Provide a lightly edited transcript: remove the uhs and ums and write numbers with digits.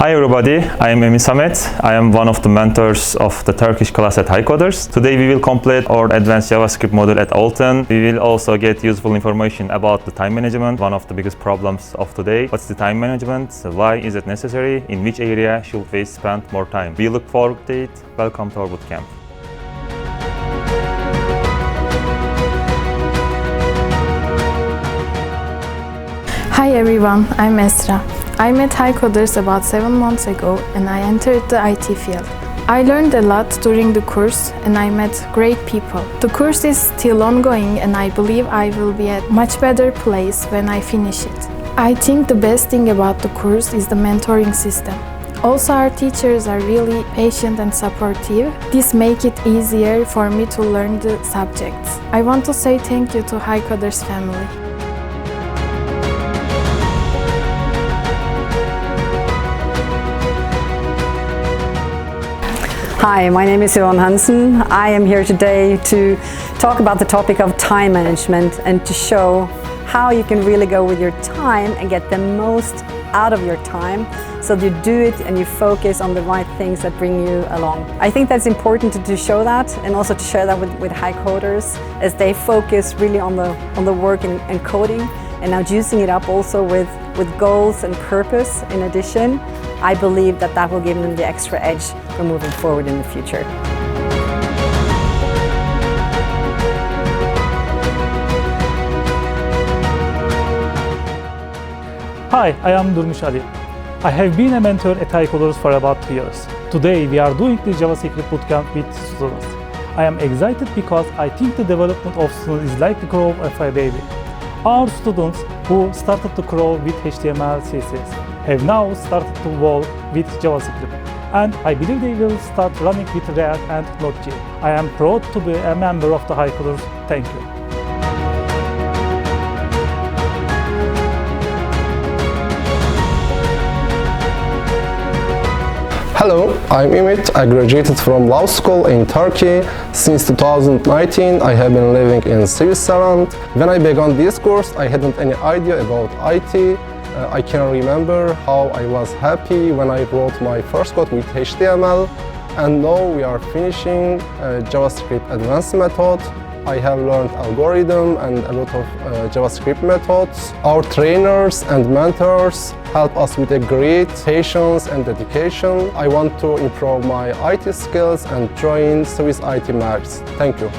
Hi everybody, I am Emin Samet. I am one of the mentors of the Turkish class at HiCoders. Today we will complete our advanced JavaScript module at Alton. We will also get useful information about the time management, one of the biggest problems of today. What's the time management? Why is it necessary? In which area should we spend more time? We look forward to it. Welcome to our bootcamp. Hi everyone, I'm Esra. I met HiCoders about 7 months ago and I entered the IT field. I learned a lot during the course and I met great people. The course is still ongoing and I believe I will be at a much better place when I finish it. I think the best thing about the course is the mentoring system. Also, our teachers are really patient and supportive. This makes it easier for me to learn the subjects. I want to say thank you to HiCoders family. Hi, my name is Yvonne Hansen. I am here today to talk about the topic of time management and to show how you can really go with your time and get the most out of your time so that you do it and you focus on the right things that bring you along. I think that's important to show that and also to share that with HiCoders as they focus really on the work and coding and now juicing it up also with goals and purpose in addition. I believe that will give them the extra edge for moving forward in the future. Hi, I am Durmuş Ali. I have been a mentor at HiCoders for about 2 years. Today we are doing the JavaScript bootcamp with students. I am excited because I think the development of students is like the growth of a baby. Our students who started to grow with HTML, CSS have now started to work with JavaScript, and I believe they will start running with React and Node.js. I am proud to be a member of the HiCoders. Thank you. Hello, I'm Ümit. I graduated from law school in Turkey. Since 2019, I have been living in Switzerland. When I began this course, I hadn't any idea about IT. I can remember how I was happy when I wrote my first code with HTML. And now we are finishing JavaScript advanced method. I have learned algorithm and a lot of JavaScript methods. Our trainers and mentors help us with a great patience and dedication. I want to improve my IT skills and join Swiss IT Max. Thank you.